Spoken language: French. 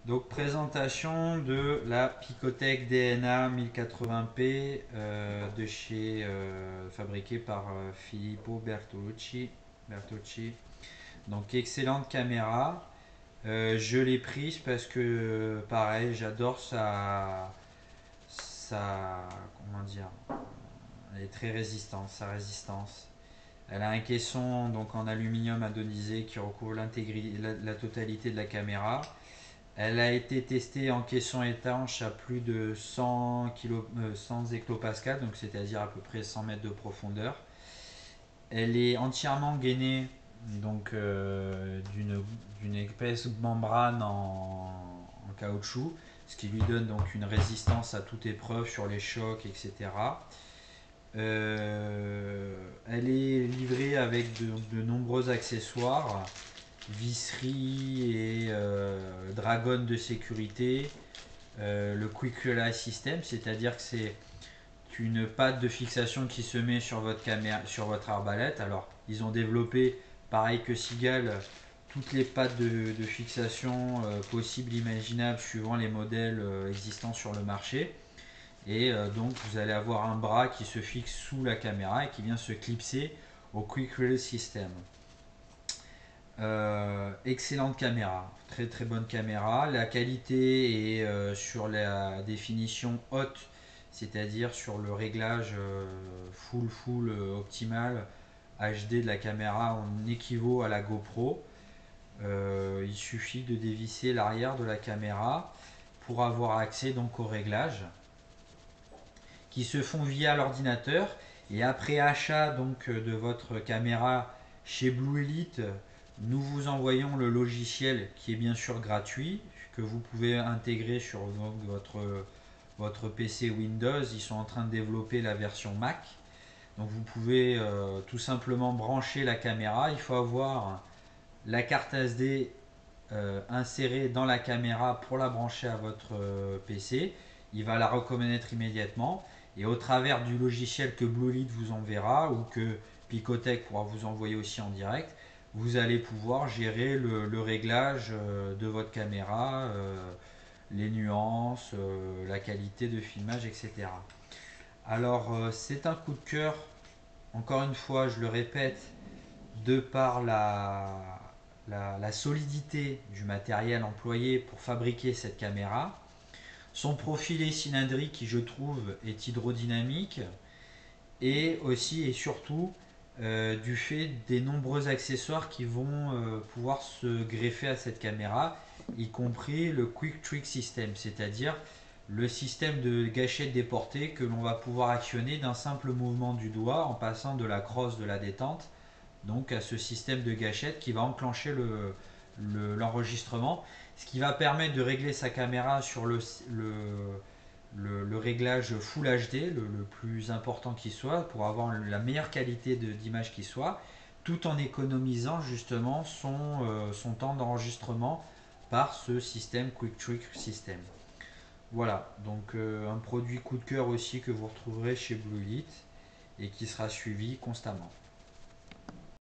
Donc présentation de la Picotech DNA 1080p fabriquée par Filippo Bertolucci. Donc excellente caméra. Je l'ai prise parce que pareil, j'adore comment dire, elle est très résistante, sa résistance. Elle a un caisson donc en aluminium indonisé qui recouvre la totalité de la caméra. Elle a été testée en caisson étanche à plus de 100 hectopascales, donc c'est-à-dire à peu près 100 mètres de profondeur. Elle est entièrement gainée donc d'une épaisse membrane en caoutchouc, ce qui lui donne donc une résistance à toute épreuve sur les chocs, etc. Elle est livrée avec de nombreux accessoires, visserie et dragon de sécurité, le Quick Release System, c'est-à-dire que c'est une patte de fixation qui se met sur votre caméra, sur votre arbalète. Alors, ils ont développé, pareil que Seagull, toutes les pattes de fixation possibles, imaginables, suivant les modèles existants sur le marché. Et donc, vous allez avoir un bras qui se fixe sous la caméra et qui vient se clipser au Quick Release System. Excellente caméra, très très bonne caméra. La qualité est sur la définition haute, c'est-à-dire sur le réglage full optimal HD de la caméra, on équivaut à la GoPro. Il suffit de dévisser l'arrière de la caméra pour avoir accès donc aux réglages qui se font via l'ordinateur. Et après achat donc de votre caméra chez Blue Elite, nous vous envoyons le logiciel qui est bien sûr gratuit, que vous pouvez intégrer sur votre PC Windows. Ils sont en train de développer la version Mac. Donc vous pouvez tout simplement brancher la caméra. Il faut avoir la carte SD insérée dans la caméra pour la brancher à votre PC. Il va la reconnaître immédiatement. Et au travers du logiciel que Blue Elite vous enverra ou que Picotech pourra vous envoyer aussi en direct, vous allez pouvoir gérer le réglage de votre caméra, les nuances, la qualité de filmage, etc. Alors c'est un coup de cœur, encore une fois, je le répète, de par la solidité du matériel employé pour fabriquer cette caméra, son profilé cylindrique qui je trouve est hydrodynamique, et aussi et surtout du fait des nombreux accessoires qui vont pouvoir se greffer à cette caméra, y compris le Quick Trick System, c'est-à-dire le système de gâchette déportée que l'on va pouvoir actionner d'un simple mouvement du doigt en passant de la crosse de la détente donc à ce système de gâchette qui va enclencher l'enregistrement, ce qui va permettre de régler sa caméra sur le réglage Full HD, le plus important qui soit, pour avoir la meilleure qualité d'image qui soit, tout en économisant justement son temps d'enregistrement par ce système Quick Trick System. Voilà, donc un produit coup de cœur aussi que vous retrouverez chez Blue Elite et qui sera suivi constamment.